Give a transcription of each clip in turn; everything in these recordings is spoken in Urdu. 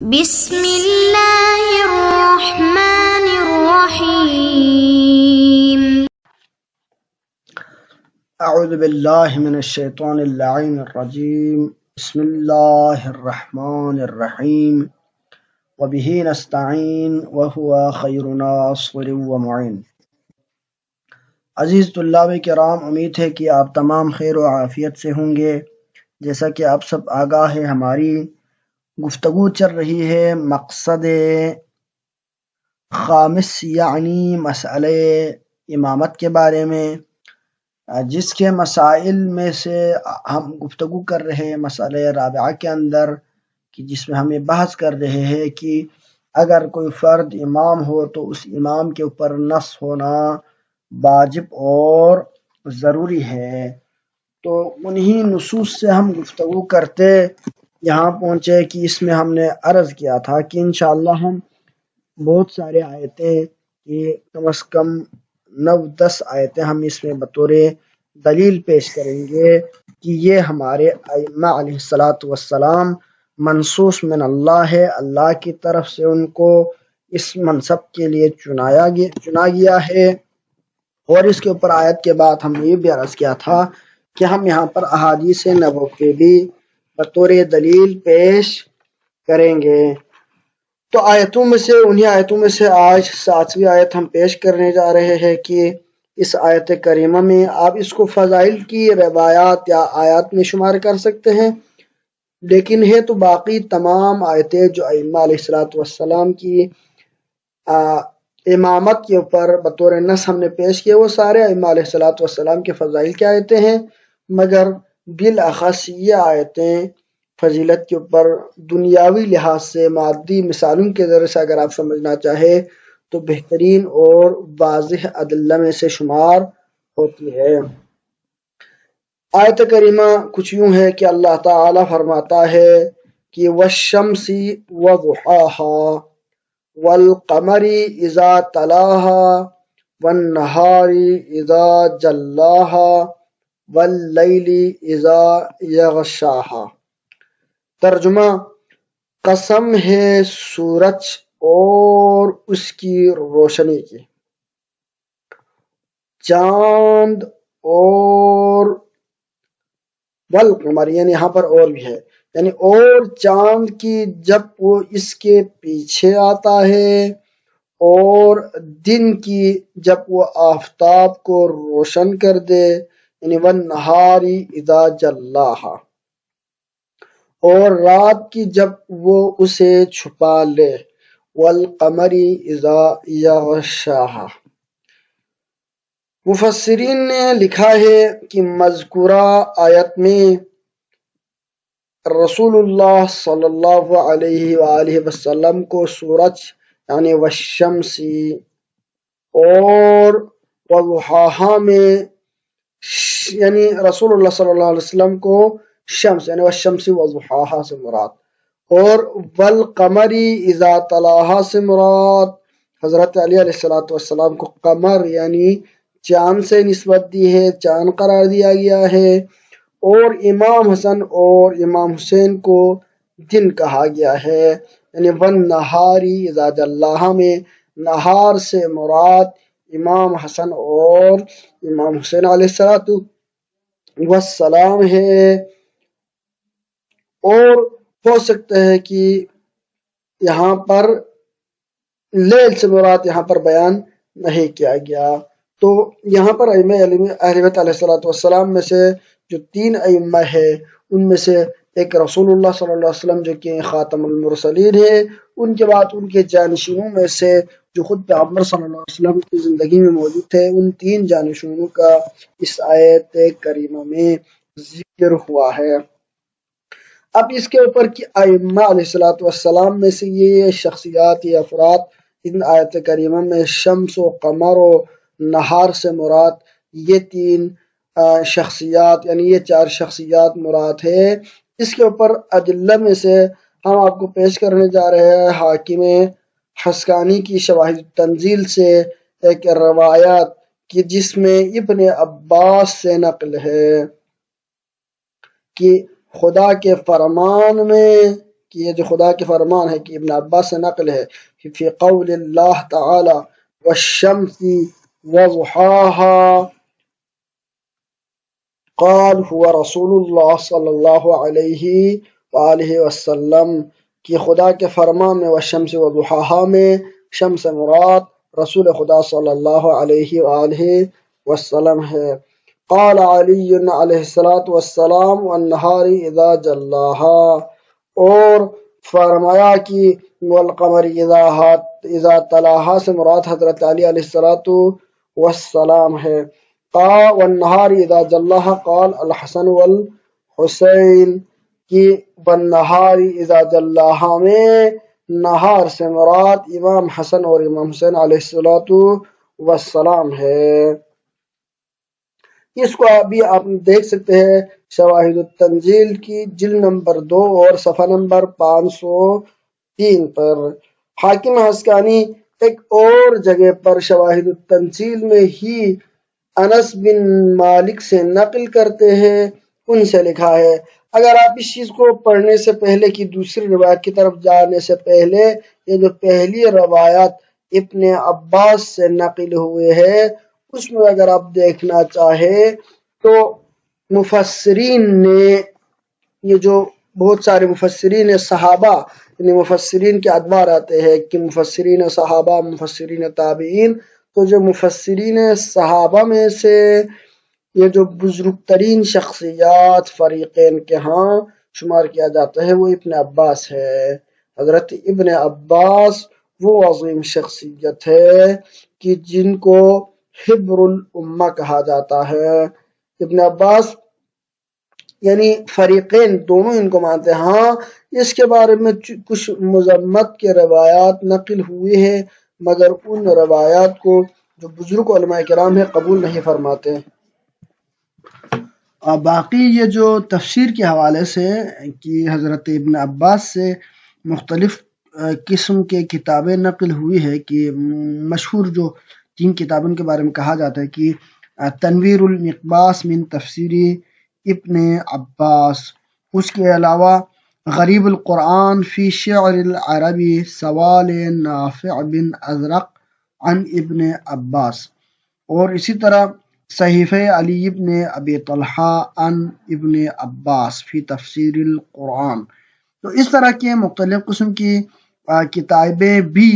بسم اللہ الرحمن الرحیم۔ اعوذ باللہ من الشیطان اللعین الرجیم۔ بسم اللہ الرحمن الرحیم۔ وبہ نستعین وہو خیر ناصر ومعین۔ عزیز طلاب کرام، امید ہے کہ آپ تمام خیر و عافیت سے ہوں گے۔ جیسا کہ آپ سب آگاہ ہیں، ہماری گفتگو چل رہی ہے مقصد خامس یعنی مسئلہ امامت کے بارے میں، جس کے مسائل میں سے ہم گفتگو کر رہے ہیں مسئلہ رابعہ کے اندر، کہ جس میں ہم یہ بحث کر رہے ہیں کہ اگر کوئی فرد امام ہو تو اس امام کے اوپر نص ہونا واجب اور ضروری ہے۔ تو انہی نصوص سے ہم گفتگو کرتے یہاں پہنچے کہ اس میں ہم نے عرض کیا تھا کہ انشاءاللہ ہم بہت سارے آیتیں، یہ کم از کم 9-10 آیتیں ہم اس میں بطور دلیل پیش کریں گے کہ یہ ہمارے ائمہ علیہ السلام منصوص من اللہ ہے، اللہ کی طرف سے ان کو اس منصب کے لیے چنا گیا ہے۔ اور اس کے اوپر آیت کے بعد ہم یہ بھی عرض کیا تھا کہ ہم یہاں پر احادیث نبوی بھی بطور دلیل پیش کریں گے۔ تو انہی آیتوں میں سے آج 7ویں آیت ہم پیش کرنے جا رہے ہیں کہ اس آیت کریمہ میں آپ اس کو فضائل کی روایات یا آیات میں شمار کر سکتے ہیں، لیکن ہے تو باقی تمام آیتیں جو ائمہ علیہ السلام کی امامت کے اوپر بطور نص ہم نے پیش کیے، وہ سارے ائمہ علیہ السلام کے فضائل کی آیتیں ہیں، مگر بالاخص یہ آیتیں فضیلت کے اوپر دنیاوی لحاظ سے مادی مثالوں کے ذریعے سے اگر آپ سمجھنا چاہے تو بہترین اور واضح ادلہ میں سے شمار ہوتی ہے۔ آیت کریمہ کچھ یوں ہے کہ اللہ تعالی فرماتا ہے کہ والشمس وضحاها والقمر اذا تلاها والنہار اذا جلاها واللیل اذا یغشاها۔ ترجمہ: قسم ہے سورج اور اس کی روشنی کی، چاند اور والقمر یعنی یہاں پر اور بھی ہے، یعنی اور چاند کی جب وہ اس کے پیچھے آتا ہے، اور دن کی جب وہ آفتاب کو روشن کر دے، یعنی والنہار اذا جلاها، اور رات کی جب وہ اسے چھپا لے، والقمر اذا یغشاها۔ مفسرین نے لکھا ہے کہ مذکورہ آیت میں رسول اللہ صلی اللہ علیہ وآلہ وسلم کو سورج یعنی والشمس اور وضحاها میں یعنی رسول اللہ صلی اللہ علیہ وسلم کو شمس یعنی والشمس وضحاها سے مراد، اور والقمر اذا تلاها سے مراد حضرت علی علیہ السلام کو قمر یعنی چاند سے نسبت دی ہے، چاند قرار دیا گیا ہے، اور امام حسن اور امام حسین کو دن کہا گیا ہے، یعنی والنہار اذا جلاها میں نہار سے مراد امام حسن اور امام حسین علیہ السلام ہے۔ اور ہو سکتا ہے کہ یہاں پر لیل سے مراد یہاں پر بیان نہیں کیا گیا۔ تو یہاں پر ائمہ اہل بیت علیہ السلام میں سے جو 3 ائمہ ہے، ان میں سے ایک رسول اللہ صلی اللہ علیہ وسلم جو کہ خاتم المرسلین ہے، ان کے بعد ان کے جانشینوں میں سے جو خود پیغمبر صلی اللہ علیہ وسلم کی زندگی میں موجود تھے، ان 3 جانشینوں کا اس آیت کریمہ میں ذکر ہوا ہے۔ اب اس کے اوپر کہ ائمہ علیہ السلام میں سے یہ شخصیات، یہ افراد ان آیت کریمہ میں شمس و قمر و نہار سے مراد یہ 3 شخصیات یعنی یہ 4 شخصیات مراد ہے، اس کے اوپر ادلہ میں سے ہم آپ کو پیش کرنے جا رہے ہیں حاکم حسکانی کی شواہد تنزیل سے ایک روایت کہ جس میں ابن عباس سے نقل ہے کہ خدا کے فرمان میں کہ یہ جو خدا کے فرمان ہے کہ ابن عباس سے نقل ہے فی قول اللہ تعالی والشمس وضحاها قال هو رسول اللہ صلی اللہ علیہ وآلہ وسلم کہ خدا کے فرمان میں والشمس وضحاها میں شمس مراد رسول خدا صلی اللہ علیہ وآلہ وسلم ہے۔ قال علی علیہ السلام والنہار اذا جلاها، اور فرمایا کہ والقمر اذا تلاها سے مراد حضرت علی علیہ السلام ہے۔ والنہار اذا جلاها قال الحسن والحسین کی والنہار اذا جلاها میں نہار سے مراد امام حسن اور امام حسین علیہ السلام ہے۔ اس کو ابھی آپ دیکھ سکتے ہیں شواہد التنزیل کی جلد نمبر 2 اور صفحہ نمبر 503 پر۔ حاکم حسکانی ایک اور جگہ پر شواہد التنزیل میں ہی انس بن مالک سے نقل کرتے ہیں، ان سے لکھا ہے۔ اگر آپ اس چیز کو پڑھنے سے پہلے کہ دوسری روایت کی طرف جانے سے پہلے یہ جو پہلی روایت ابن عباس سے نقل ہوئے ہیں اس میں اگر آپ دیکھنا چاہے تو مفسرین نے یہ جو بہت سارے مفسرین صحابہ، یعنی مفسرین کے ادوار آتے ہیں کہ مفسرین صحابہ، مفسرین تابعین، تو جو مفسرین صحابہ میں سے یہ جو بزرگ ترین شخصیات فریقین کے ہاں شمار کیا جاتا ہے وہ ابن عباس ہے۔ حضرت ابن عباس وہ عظیم شخصیت ہے کہ جن کو حبر الامہ کہا جاتا ہے۔ ابن عباس یعنی فریقین دونوں ان کو مانتے ہیں۔ ہاں اس کے بارے میں کچھ مذمت کے روایات نقل ہوئی ہیں مگر ان روایات کو جو بزرگ علماء کرام ہیں قبول نہیں فرماتے۔ باقی یہ جو تفسیر کے حوالے سے کہ حضرت ابن عباس سے مختلف قسم کے کتابیں نقل ہوئی ہے کہ مشہور جو 3 کتابوں کے بارے میں کہا جاتا ہے کہ تنویر المقباس من تفسیری ابن عباس، اس کے علاوہ غریب القرآن فی شعر العربی سوال نافع بن ازرق عن ابن عباس، اور اسی طرح صحیفہ علی ابن ابی طلحہ عن ابن عباس فی تفسیر القرآن۔ تو اس طرح کے مختلف قسم کی کتابیں بھی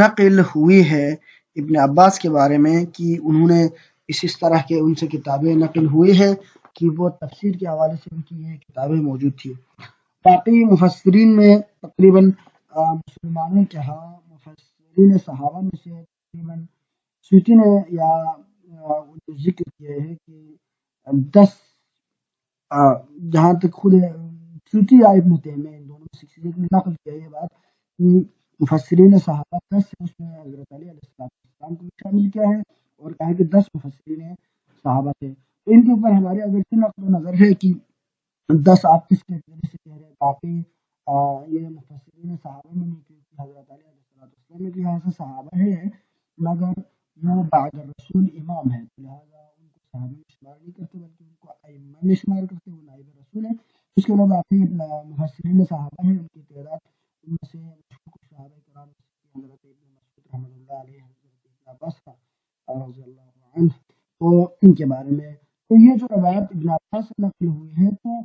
نقل ہوئی ہے ابن عباس کے بارے میں کہ انہوں نے اس طرح کے ان سے کتابیں نقل ہوئی ہے کہ وہ تفسیر کے حوالے سے ان کی یہ کتابیں موجود تھی۔ باقی مفسرین میں تقریباً مسلمانوں کے ہاں مفسرین صحابہ میں سے تقریباً سیوطی نے یا ذکر کیا ہے کہ 10، جہاں تک خود سیوطی یا ابن تیمیہ ان دونوں میں سے کسی نے نقل کیا یہ بات کہ مفسرین صحابہ 10 ہے، اس میں حضرت علی علیہ السلام کو بھی شامل کیا ہے اور کہا کہ 10 مفسرین صحابہ تھے۔ تو ان کے اوپر ہمارے اگرچہ نقل و نظر ہے کہ 10 آپ کس کے طریقے سے کہہ رہے ہیں، باقی یہ مفسرین صحابہ میں نہیں کہ حضرت علی علیہ السلام میں بھی ایسے صحابہ ہیں مگر وہ بعد الرسول امام ہے، لہٰذا ان کو صحابہ میں شمار نہیں کرتے بلکہ ان کو ائمہ میں شمار کرتے، وہ نائب رسول ہیں۔ اس کے علاوہ باقی مفسرین صحابہ ہیں ان کی تعداد ان میں سے مشہور صحابہ کرام حضرت ابن مسعود رحمۃ اللہ علیہ، حضرت ابن عباس رضی اللہ عنہ، تو ان کے بارے میں تو یہ جو روایت ابن عباس سے نقل ہوئی ہے تو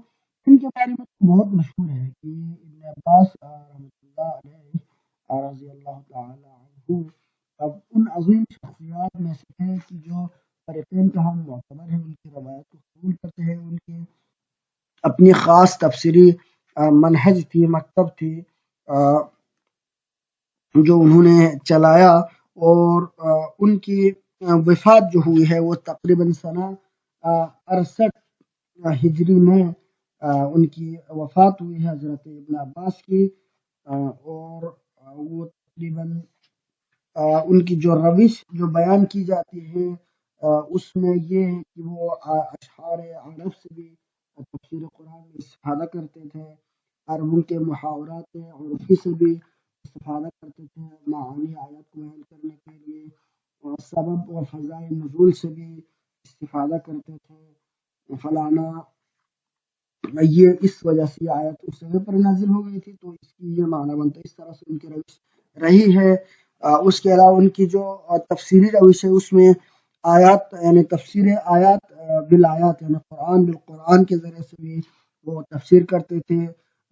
ان کے بارے میں بہت مشہور ہے کہ ابن عباس رحمۃ اللہ علیہ رضی اللہ تعالی عنہ اب ان عظیم شخصیات میں سے ہیں کہ جو فریقین کا ہم معتبر ہیں، ان کی روایت کو قبول کرتے ہیں، ان کے اپنی خاص تفسیری منہج تھی، مکتب تھی جو انہوں نے چلایا، اور ان کی وفات جو ہوئی ہے وہ تقریباً سنہ 68 ہجری میں ان کی وفات ہوئی ہے حضرت ابن عباس کی، اور وہ تقریباً ان کی جو روش جو بیان کی جاتی ہے اس میں یہ ہے کہ وہ اشعار عرب سے بھی تفسیر قرآن میں استفادہ کرتے تھے، عربوں کے محاورات عرفی سے بھی استفادہ کرتے تھے، معانی آیات کو بیان کرنے کے لیے، اور سبب و فضائل نزول سے بھی استفادہ کرتے تھے۔ فلانا یہ اس وجہ سے یہ آیت اس جگہ پر نازل ہو گئی تھی، تو اس کی یہ معنی بنتا ہے، اس طرح سے ان کی روش رہی ہے۔ اس کے علاوہ ان کی جو تفسیری روش ہے اس میں آیات یعنی تفسیر آیات بالآیات یعنی قرآن بالقرآن کے ذریعے سے بھی وہ تفسیر کرتے تھے۔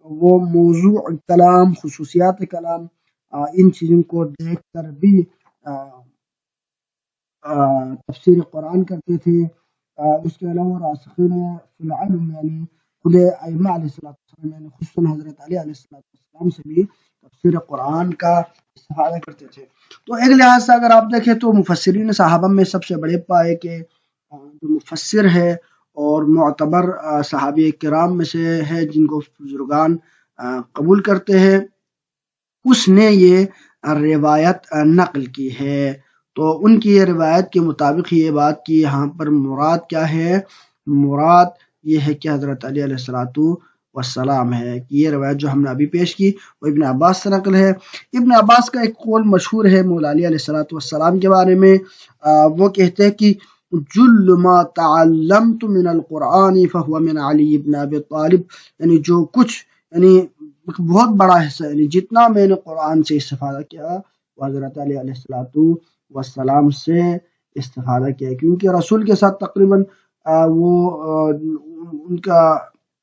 وہ موضوع کلام، خصوصیات کلام، ان چیزوں کو دیکھ کر بھی تفسیر قرآن کرتے تھے۔ اس کے علاوہ راسخین فی العلم یعنی خود ائمہ علیہ السلام یعنی خصوصاً حضرت علی علیہ السلام سے بھی تفسیر قرآن کا استفادہ کرتے تھے۔ تو ایک لحاظ سے اگر آپ دیکھیں تو مفسرین صحابہ میں سب سے بڑے پائے کے جو مفسر ہے اور معتبر صحابی کرام میں سے ہے جن کو بزرگان قبول کرتے ہیں، اس نے یہ روایت نقل کی ہے۔ تو ان کی یہ روایت کے مطابق یہ بات کی یہاں پر مراد کیا ہے؟ مراد یہ ہے کہ حضرت علی علیہ السلام ہے کہ یہ روایت جو ہم نے ابھی پیش کی وہ ابن عباس سے نقل ہے۔ ابن عباس کا ایک قول مشہور ہے مولا علی علیہ السلام کے بارے میں، وہ کہتے ہیں کہ جل ما تعلمت من القرآن فهو من علی ابن ابی طالب، یعنی جو کچھ یعنی بہت بڑا حصہ یعنی جتنا میں نے قرآن سے استفادہ کیا وہ حضرت علی علیہ السلام سے استفادہ کیا، کیونکہ رسول کے ساتھ تقریباً وہ ان کا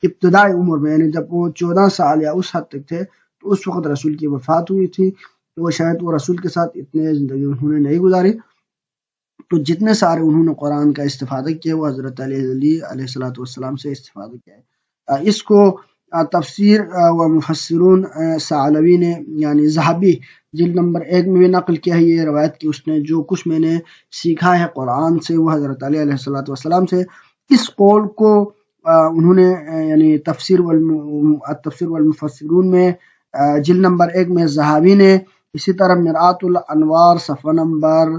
ابتدائی عمر میں یعنی جب وہ 14 سال یا اس حد تک تھے تو اس وقت رسول کی وفات ہوئی تھی، تو شاید وہ رسول کے ساتھ اتنے زندگی انہوں نے نہیں گزاری، تو جتنے سارے انہوں نے قرآن کا استفادہ کیا وہ حضرت علی علیہ السلام سے استفادہ کیا ہے۔ اس کو تفسیر و مفسرون ثعلبی نے یعنی ذہبی جلد نمبر 1 میں بھی نقل کیا ہے یہ روایت کہ اس نے جو کچھ میں نے سیکھا ہے قرآن سے وہ حضرت علی علیہ السلام سے۔ اس قول کو انہوں نے یعنی تفسیر والمفسرون میں جلد نمبر 1 میں ذہبی نے، اسی طرح مرآت الانوار صفحہ نمبر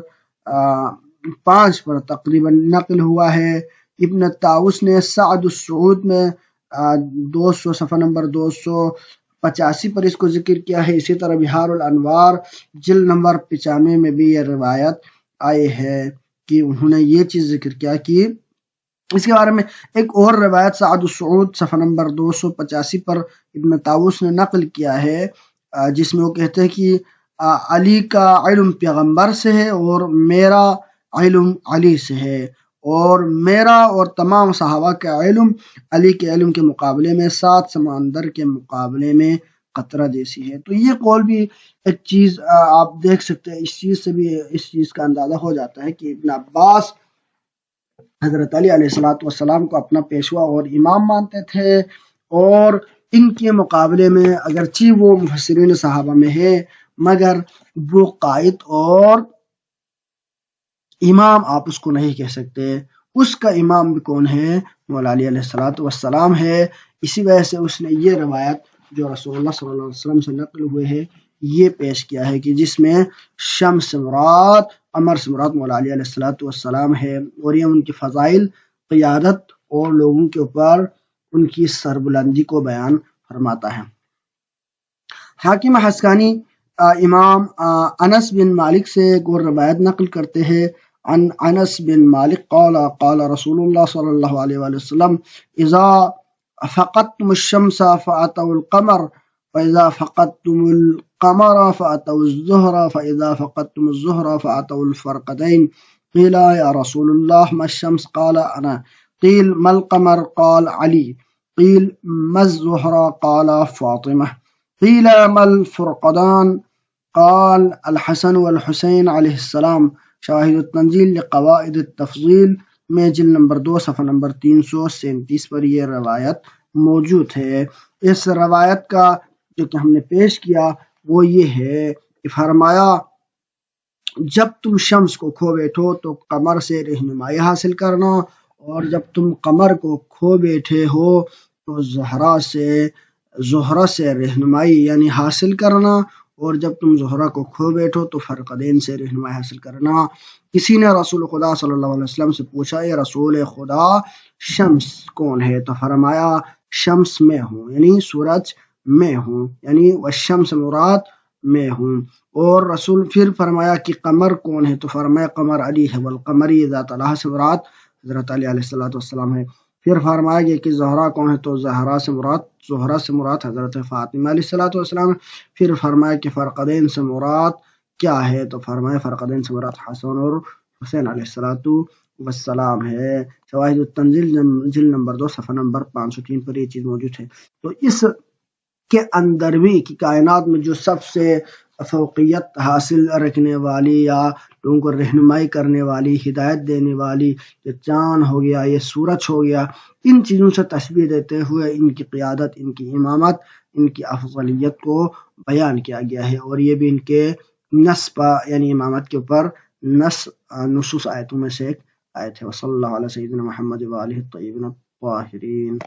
5 پر تقریباً نقل ہوا ہے۔ ابن طاووس نے سعد السعود میں 200 صفحہ نمبر 285 پر اس کو ذکر کیا ہے۔ اسی طرح بہار الانوار جلد نمبر 95 میں بھی یہ روایت آئی ہے کہ انہوں نے یہ چیز ذکر کیا کہ اس کے بارے میں ایک اور روایت سعد السعود صفحہ نمبر 285 پر ابن طاووس نے نقل کیا ہے، جس میں وہ کہتے ہیں کہ علی کا علم پیغمبر سے ہے اور میرا علم علی سے ہے، اور میرا اور تمام صحابہ کا علم علی کے علم کے مقابلے میں 7 سمندر کے مقابلے میں قطرہ جیسی ہے۔ تو یہ قول بھی ایک چیز آپ دیکھ سکتے ہیں، اس چیز سے بھی اس چیز کا اندازہ ہو جاتا ہے کہ ابن عباس حضرت علی علیہ السلام کو اپنا پیشوا اور امام مانتے تھے، اور ان کے مقابلے میں اگرچہ وہ مفسرین صحابہ میں ہے مگر وہ قائد اور امام آپ اس کو نہیں کہہ سکتے۔ اس کا امام بھی کون ہے؟ مولا علی علیہ السلام ہے۔ اسی وجہ سے اس نے یہ روایت جو رسول اللہ صلی اللہ علیہ وسلم سے نقل ہوئے ہے یہ پیش کیا ہے کہ جس میں شمس مراد قمر سے مراد مولا علی علیہ السلام ہے، اور یہ ان کی فضائل، قیادت اور لوگوں کے اوپر ان کی سربلندی کو بیان فرماتا ہے۔ حاکم حسکانی امام انس بن مالک سے ایک اور روایت نقل کرتے ہیں، عن انس بن مالک قال قال رسول اللہ صلی اللہ علیہ وآلہ وسلم اذا فقدتم الشمس فاتوا القمر فاذا فقدتم القمر فاتوا الزهر فاذا فقدتم الزهر فاتوا الفرقدين قيل يا رسول الله ما الشمس قال انا قيل ما القمر قال علي قيل ما الزهر قال فاطمة قيل ما الفرقدان قال الحسن والحسين علیہ السلام۔ شواہد التنزیل لقواعد التفضیل میں جلد نمبر 2 صفحہ نمبر 337 پر یہ روایت موجود ہے۔ اس روایت کا جو کہ ہم نے پیش کیا وہ یہ ہے کہ فرمایا جب تم شمس کو کھو بیٹھو تو قمر سے رہنمائی حاصل کرنا، اور جب تم قمر کو کھو بیٹھے ہو تو زہرہ سے رہنمائی یعنی حاصل کرنا، اور جب تم زہرہ کو کھو بیٹھو تو فرقدین سے رہنمائی حاصل کرنا۔ کسی نے رسول خدا صلی اللہ علیہ وسلم سے پوچھا اے رسول خدا شمس کون ہے؟ تو فرمایا شمس میں ہوں یعنی سورج میں ہوں، یعنی والشمس مراد میں ہوں۔ اور رسول پھر فرمایا کہ قمر کون ہے؟ تو فرمایا قمر علی ہے، والقمری ذات اللہ سے مراد حضرت علی علیہ السلام ہے۔ پھر فرمایا گیا کہ زہرا کون ہے، تو زہرا سے مراد حضرت فاطمہ علیہ السلام. پھر فرمایا کہ فرقدین سے مراد کیا ہے، تو فرمایا فرقدین سے مراد حسن اور حسین علیہ السلام ہے. شواہد التنزیل جلد نمبر 2 صفحہ نمبر 503 پر یہ چیز موجود ہے. تو اس کے اندر بھی کہ کائنات میں جو سب سے فوقیت حاصل رکھنے والی یا لوگوں کو رہنمائی کرنے والی، ہدایت دینے والی، یہ چاند ہو گیا، یہ سورج ہو گیا، ان چیزوں سے تشبیہ دیتے ہوئے ان کی قیادت، ان کی امامت، ان کی افضلیت کو بیان کیا گیا ہے. اور یہ بھی ان کے نصب یعنی امامت کے اوپر نصوص آیتوں میں سے ایک آیت ہے. وصلی اللہ علیہ سیدنا محمد وآلہ الطیبین الطاہرین.